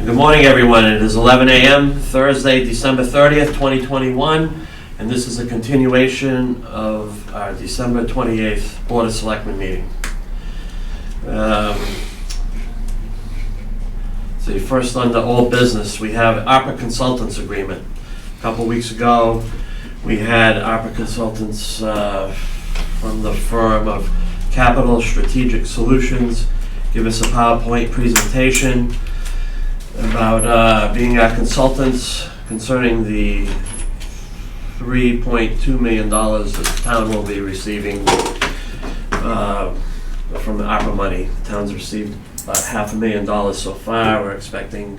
Good morning, everyone. It is 11 a.m., Thursday, December 30th, 2021, and this is a continuation of our December 28th Board of Selectmen meeting. So first on the old business, we have ARPA Consultants Agreement. A couple weeks ago, we had ARPA Consultants from the firm of Capital Strategic Solutions give us a PowerPoint presentation about being our consultants concerning the $3.2 million that the town will be receiving from the ARPA money. The town's received about $500,000 so far. We're expecting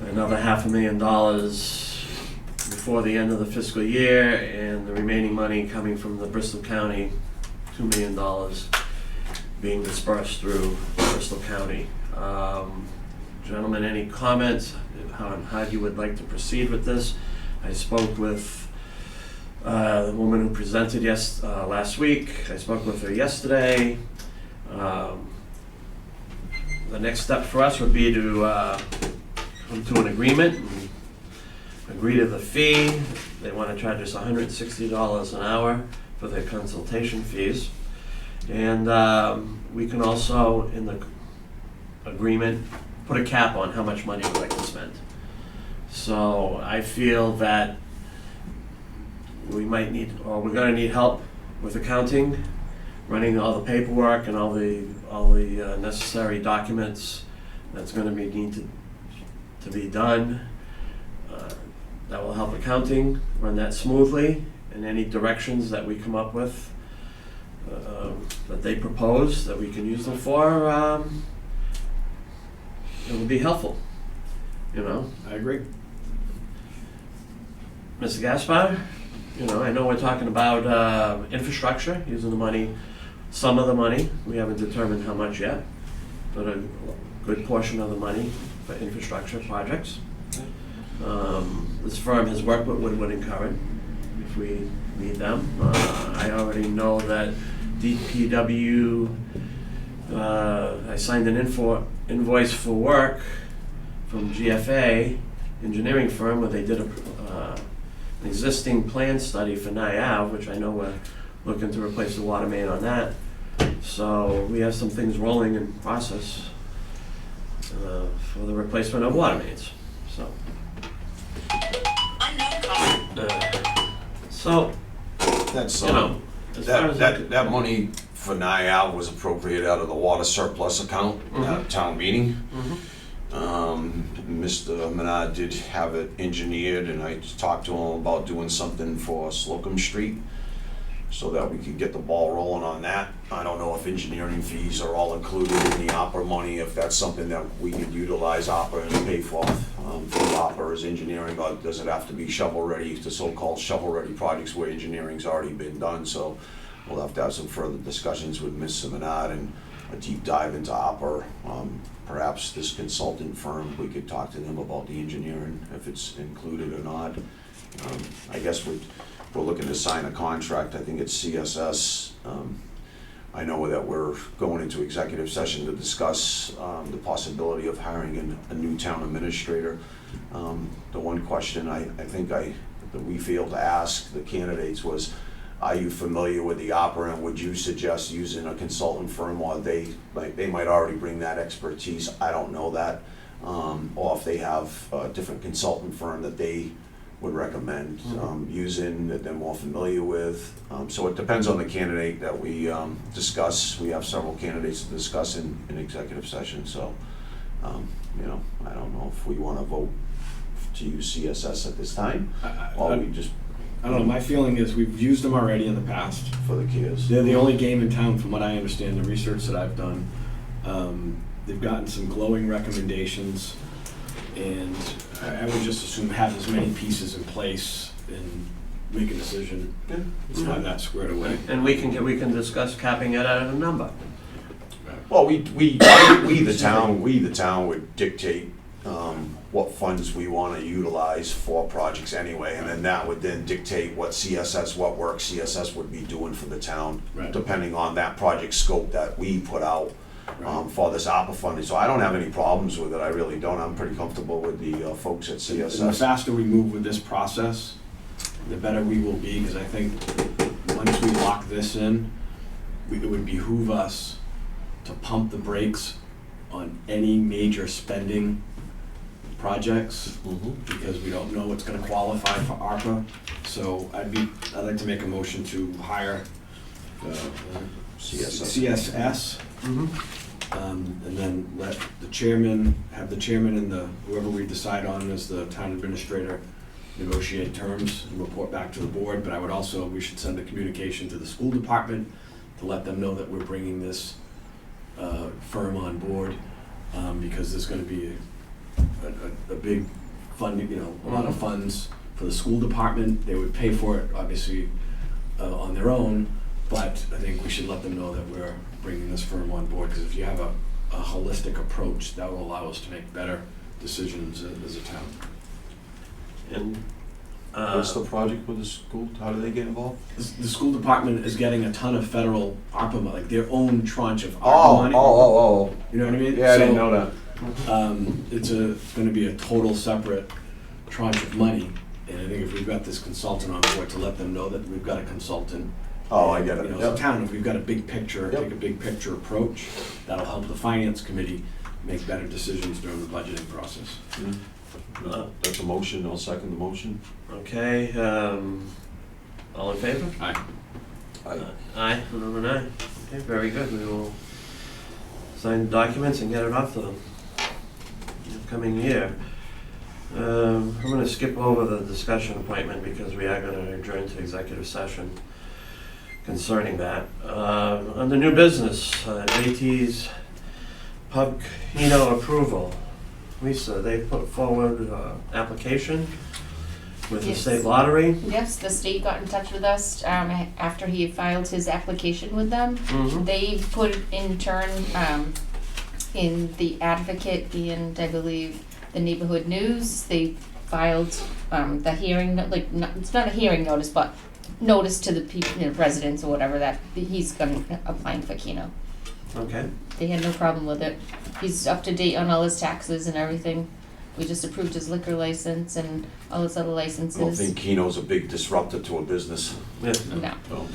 another $500,000 before the end of the fiscal year, and the remaining money coming from the Bristol County, $2 million being dispersed through Bristol County. Gentlemen, any comments on how you would like to proceed with this? I spoke with the woman who presented last week. I spoke with her yesterday. The next step for us would be to come to an agreement and agree to the fee. They want to charge us $160 an hour for their consultation fees. And we can also, in the agreement, put a cap on how much money we'd like to spend. So I feel that we might need, or we're going to need help with accounting, running all the paperwork and all the necessary documents that's going to be needed to be done. That will help accounting run that smoothly, and any directions that we come up with that they propose that we can use them for, it would be helpful, you know. I agree. Mr. Gaspar, I know we're talking about infrastructure, using the money, some of the money. We haven't determined how much yet, but a good portion of the money for infrastructure projects. This firm has worked with Woodward and Curran if we need them. I already know that DPW, I signed an invoice for work from GFA engineering firm where they did an existing plan study for Ave, which I know we're looking to replace the water main on that. So we have some things rolling in process for the replacement of water mains. So That's, as far as that money for NIAL was appropriated out of the water surplus account at town meeting. Mr. Menard did have it engineered, and I talked to him about doing something for Slocum Street so that we could get the ball rolling on that. I don't know if engineering fees are all included in the opera money, if that's something that we could utilize opera and pay for the opera as engineering, or does it have to be shovel-ready, the so-called shovel-ready projects where engineering's already been done. So we'll have to have some further discussions with Ms. Menard and a deep dive into opera. Perhaps this consultant firm, we could talk to them about the engineering, if it's included or not. I guess we're looking to sign a contract. I think it's CSS. I know that we're going into executive session to discuss the possibility of hiring a new town administrator. The one question I think that we failed to ask the candidates was, are you familiar with the opera, and would you suggest using a consultant firm, or they might already bring that expertise? I don't know that. Or if they have a different consultant firm that they would recommend using, that they're more familiar with. So it depends on the candidate that we discuss. We have several candidates to discuss in executive session. So, I don't know if we want to vote to use CSS at this time, or we just... I don't know, my feeling is we've used them already in the past. For the kids. They're the only game in town, from what I understand, the research that I've done. They've gotten some glowing recommendations, and I would just assume have as many pieces in place and make a decision. It's not that squared away. and we can discuss capping it at a number. Well, we the town would dictate what funds we want to utilize for projects anyway, and then that would then dictate what work CSS would be doing for the town, Right. depending on that project scope that we put out. Right. for this ARPA funding. So I don't have any problems with it, I really don't. I'm pretty comfortable with the folks at And the CSS. faster we move with this process, the better we will be, because I think once we lock this in, it would behoove us to pump the brakes on any major spending projects, Mhm. because we don't know what's gonna qualify for ARPA. So I'd like to make a motion to hire CSS. CSS, Mhm. and then let the chairman, have the chairman and whoever we decide on as the town administrator negotiate terms and report back to the board. But I would also, we should send a communication to the school department to let them know that we're bringing this firm on board, because there's gonna be a big funding, a lot of funds for the school department. They would pay for it, obviously, on their own, but I think we should let them know that we're bringing this firm on board, because if you have a holistic approach, that will allow us to make better decisions as a town. And, What's the project with the school? How do they get involved? The school department is getting a ton of federal ARPA money, like their own tranche of ARPA money. Oh. You know what I mean? Yeah, I didn't So, know that. it's gonna be a total separate tranche of money, and I think if we've got this consultant on board, to let them know that we've got a consultant. Oh, I get it. You know, Yep. as a town, if we've got a big picture, Yep. take a big picture approach, that'll help the finance committee make better decisions during the budgeting process. That's a motion, I'll second the motion. okay, all in favor? Aye. Aye, and an aye. Okay, very good. We will sign the documents and get it off to them in the coming year. I'm gonna skip over the discussion appointment because we are gonna adjourn to executive session concerning that. Under new business, JT's pub keno approval. Lisa, they put forward an application with the Yes. state lottery. Yes, the state got in touch with us after he had filed his application with them. Mhm. They put in turn in the Advocate and I believe the Neighborhood News. They filed the hearing, it's not a hearing notice, but notice to the people, residents or whatever, that he's applying for Keno. Okay. They had no problem with it. He's up to date on all his taxes and everything. We just approved his liquor license and all his other I licenses. don't think Keno's a big disruptor to a business. Yeah. No. So,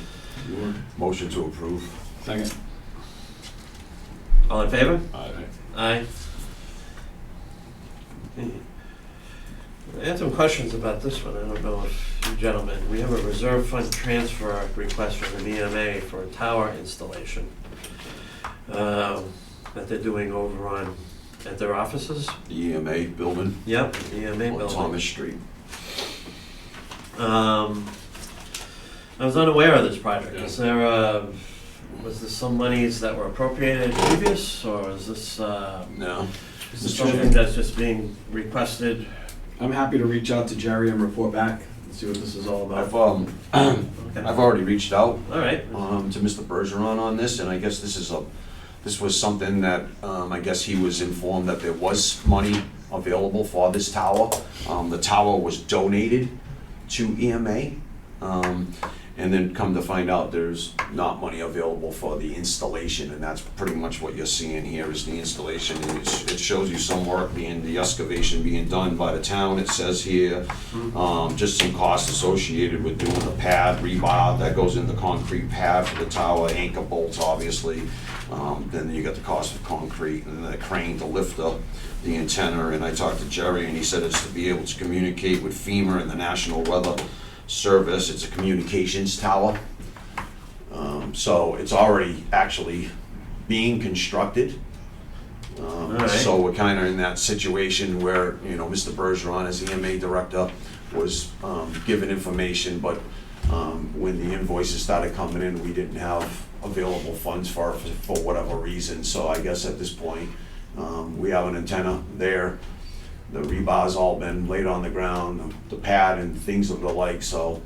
motion to approve. Second. All in favor? Aye. Aye. I had some questions about this one. I don't know if you gentlemen, we have a reserve fund transfer request from the EMA for a tower installation that they're doing over at their offices. The EMA building Yep, the EMA on building. Thomas Street. I was unaware of this project. Is there, was there some monies that were appropriated previous, or is this No. something that's just being requested? I'm happy to reach out to Jerry and report back and see what this is all about. Okay. I've already reached out All right. to Mr. Bergeron on this, and I guess this was something that, I guess he was informed that there was money available for this tower. The tower was donated to EMA, and then come to find out there's not money available for the installation, and that's pretty much what you're seeing here is the installation. And it shows you some work the excavation being done by the town, it says here. Just some costs associated with doing the pad, rebar that goes in the concrete pad for the tower, anchor bolts, obviously. Then you got the cost of concrete, and then the crane to lift the antenna. And I talked to Jerry, and he said it's to be able to communicate with FEMA and the National Weather Service. It's a communications tower. So it's already actually being constructed. right. So we're kind of in that situation where, Mr. Bergeron, as EMA director, was given information, but when the invoices started coming in, we didn't have available funds for whatever reason. So I guess at this point, we have an antenna there. The rebar's all been laid on the ground, the pad and things of the like, so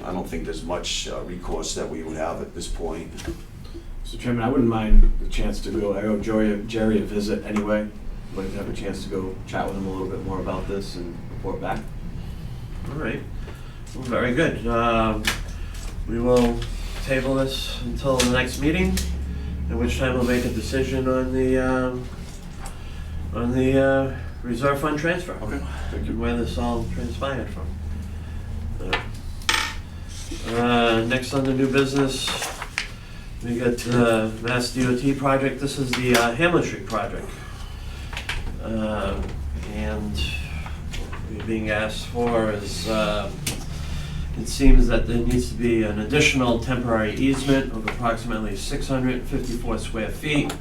I don't think there's much recourse that we would have at this point. Mr. Chairman, I wouldn't mind the chance to go, I owe Jerry a visit anyway. I'd like to have a chance to go chat with him a little bit more about this and report back. All right. Well, very good. We will table this until the next meeting. at which time we'll make a decision on the reserve fund transfer. Okay, thank you. And where this all transpired from. Next on the new business, we got Mass DOT project. This is the Hamlin Street project. And what we're being asked for is, it seems that there needs to be an additional temporary easement of approximately 654 square feet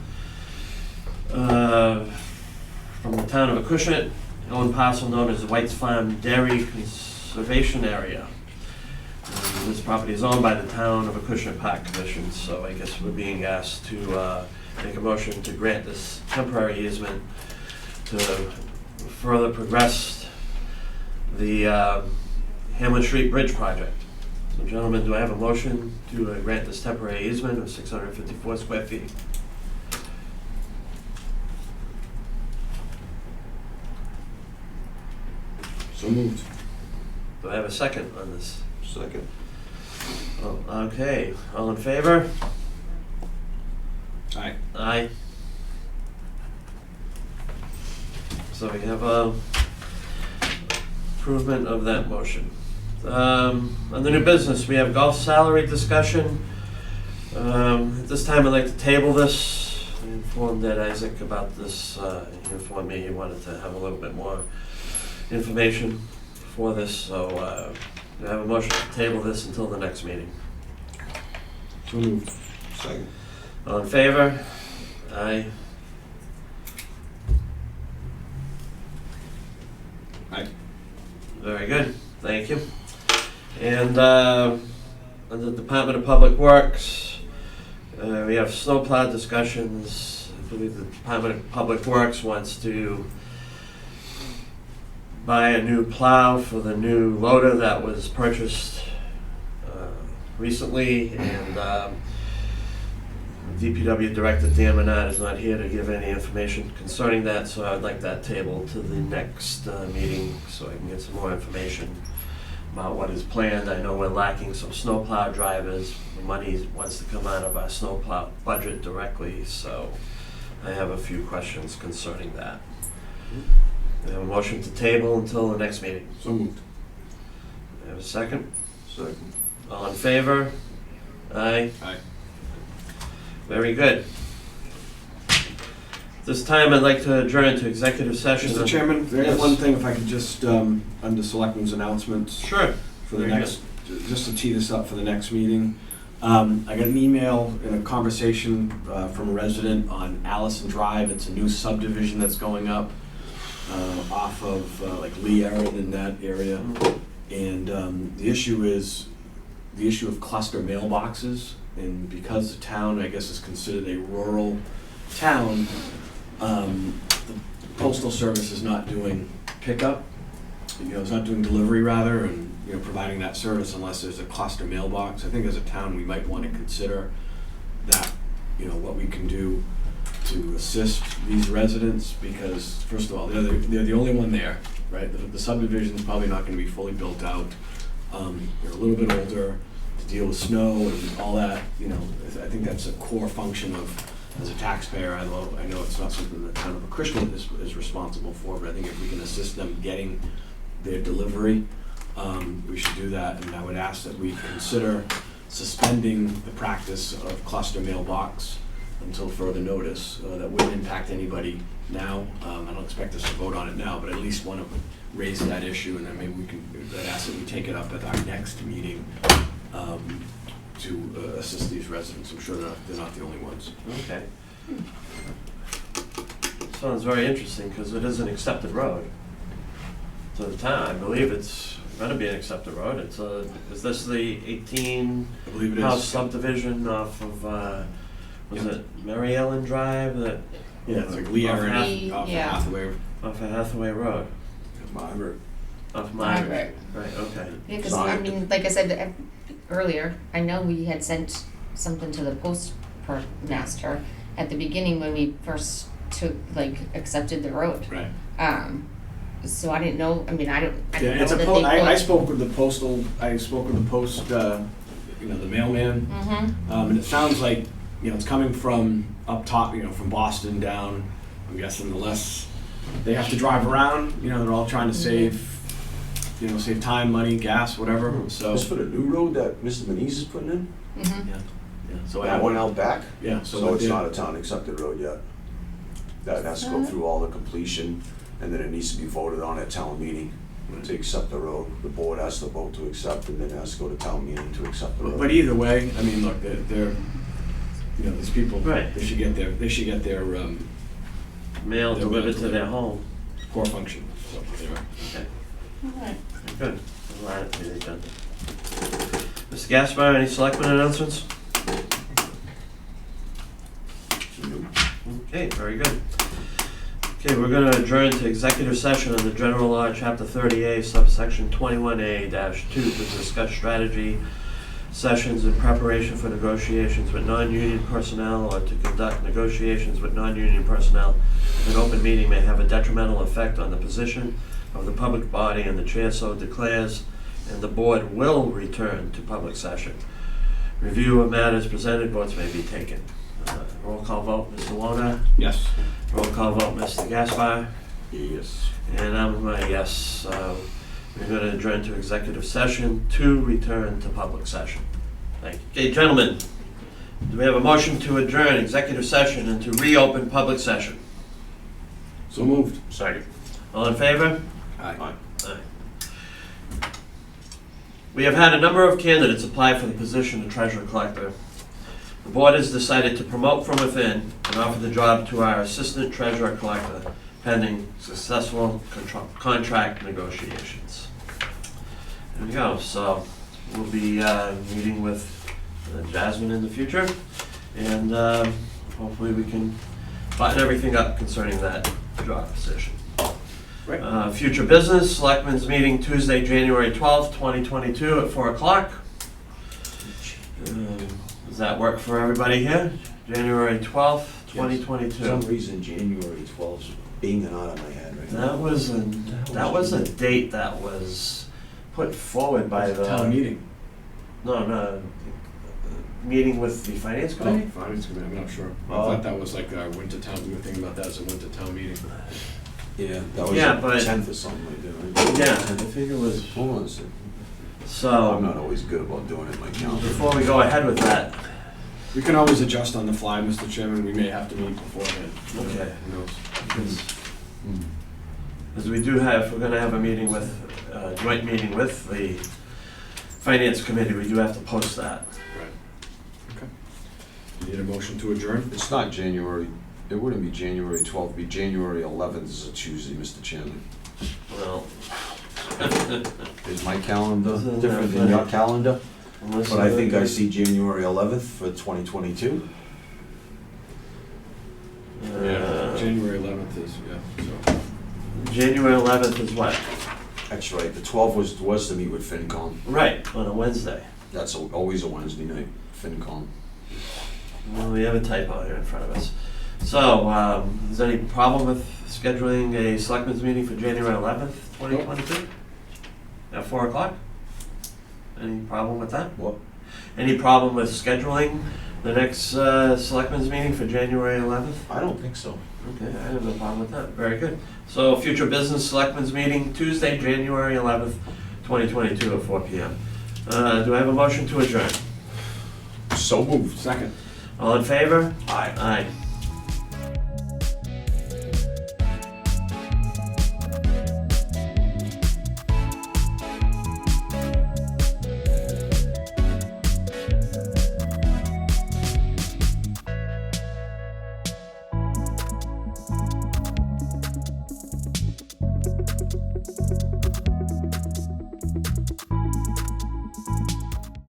from the town of Acushnet, owned parcel known as the White's Farm Dairy Conservation Area. This property is owned by the town of Acushnet Park Commission, so I guess we're being asked to make a motion to grant this temporary easement to further progress the Hamlin Street Bridge project. So gentlemen, do I have a motion to grant this temporary easement of 654 square feet? So moved. Do I have a second on this? Second. Oh, okay, all in favor? Aye. Aye. So we have improvement of that motion. On the new business, we have golf salary discussion. At this time, I'd like to table this. I informed Ed Isaac about this. He informed me he wanted to have a little bit more information for this, so we have a motion to table this until the next meeting. So moved. Second. All in favor? Aye. Aye. Very good, thank you. And under Department of Public Works, we have snowplow discussions. I believe the Department of Public Works wants to buy a new plow for the new loader that was purchased recently, and DPW Director Dan Menard is not here to give any information concerning that, so I'd like that tabled to the next meeting so I can get some more information about what is planned. I know we're lacking some snowplow drivers. The money wants to come out of our snowplow budget directly, so I have a few questions concerning that. I have a motion to table until the next meeting. So moved. I have a second. Second. All in favor? Aye. Aye. Very good. This time I'd like to adjourn to executive session. Mr. Chairman, there is Yes. one thing, if I could just, under Selectmen's announcements, Sure. for the Very next, just to tee this up for the next meeting. I got an email and a conversation from a resident on Allison Drive. It's a new subdivision that's going up off of like Lee Aaron in that area. And the issue is the issue of cluster mailboxes. And because the town, I guess, is considered a rural town, the postal service is not doing pickup. It's not doing delivery rather, and providing that service unless there's a cluster mailbox. I think as a town we might want to consider that, what we can do to assist these residents, because first of all, they're the only one there, right? The subdivision's probably not going to be fully built out. They're a little bit older to deal with snow and all that. I think that's a core function of, as a taxpayer, I know it's not something the town of Acushnet is responsible for, but I think if we can assist them getting their delivery, we should do that. And I would ask that we consider suspending the practice of cluster mailbox until further notice. That wouldn't impact anybody now. I don't expect us to vote on it now, but at least want to raise that issue, and then maybe we can, I'd ask that we take it up at our next meeting to assist these residents. I'm sure they're not the only ones. Okay. Sounds very interesting because it is an accepted road to the town. I believe it's going to be an accepted road. It's is this the 18 I believe it house is. subdivision off of was it Mary Ellen Drive? That Yeah, it's like Lee off Aaron Hath- off of Yeah. Hathaway. off of Hathaway Road. Margaret. Off Margaret. Margaret. Right. Okay. Yeah, because Sorry. I mean, like I said earlier, I know we had sent something to the postmaster at the beginning when we first accepted the road. Right. So I didn't know. I mean, I don't Yeah, know it's that I spoke with the postal. I spoke with the post. The mailman. Mm-hmm. And it sounds like you know, it's coming from up top, you know, from Boston down. I'm guessing the less they have to drive around, you know, they're all trying to save, you know, save time, money, gas, whatever. So This for the new road that Mr. Manise is putting in? Mhm. yeah, so That one out back? yeah, So it's not a town accepted road yet. That has to go through all the completion, and then it needs to be voted on at town meeting to accept the road. The board has to vote to accept, and then it has to go to town meeting to accept the road. But either way, I mean, look, they're you know, these people, Right. they should get their Mail They're delivered gonna to their home. core function. So anyway. Alright. Good. I'll add it to the agenda. Mr. Gaspar, any selectmen announcements? Okay, very good. Okay, we're gonna adjourn to executive session under General Law, Chapter 30A, subsection 21A-2, to discuss strategy sessions in preparation for negotiations with non-union personnel or to conduct negotiations with non-union personnel. If an open meeting may have a detrimental effect on the position of the public body and the chair so declares, and the board will return to public session. Review of matters presented, votes may be taken. Roll call vote, Mr. Wona. Yes. Roll call vote, Mr. Gaspar. Yes. And I'm a yes. We're going to adjourn to executive session to return to public session. Thank you. Okay, gentlemen, do we have a motion to adjourn executive session and to reopen public session? So moved. Second. All in favor? Aye. Aye. We have had a number of candidates apply for the position of treasurer collector. The board has decided to promote from within and offer the job to our assistant treasurer collector pending successful contract negotiations. There we go. So we'll be meeting with Jasmine in the future, and hopefully we can button everything up concerning that job position. Right. Future business, Selectmen's meeting Tuesday, January 12th, 2022 at 4 o'clock. Does that work for everybody here? January 12th, 2022. For some reason, January 12th is banging out of my head right now. That was a date that was put forward by the Town meeting. No, meeting with the finance Oh, committee. finance committee, I'm not sure. I Oh. thought that was like our winter town, we were thinking about that as a winter town meeting. Yeah, that was Yeah, the but- 10th or something like that, right? Yeah, I think it was. Hold on a second. So I'm not always good about doing it in my calendar. before we go ahead with that, We can always adjust on the fly, Mr. Chairman, we may have to meet beforehand. Okay. Who knows? because we do have, we're gonna have a meeting with, joint meeting with the finance committee, we do have to post that. Right. Okay. You need a motion to adjourn? It's not January, it wouldn't be January 12th, it'd be January 11th is a Tuesday, Mr. Chairman. Well, Is my calendar Isn't that different than funny? your calendar? unless But I think I see January 11th for 2022. January 11th is, yeah, so. January 11th is what? That's right, the 12th was to meet with FinCom. Right, on a Wednesday. That's always a Wednesday night, FinCom. Well, we have a typo here in front of us. So, is there any problem with scheduling a selectmen's meeting for January 11th, 2022? At 4 o'clock? Any problem with that? What? Any problem with scheduling the next selectmen's meeting for January 11th? I don't think so. Okay, I have no problem with that. Very good. So, future business selectmen's meeting Tuesday, January 11th, 2022 at 4 p.m. Do I have a motion to adjourn? So moved. Second. All in favor? Aye. Aye.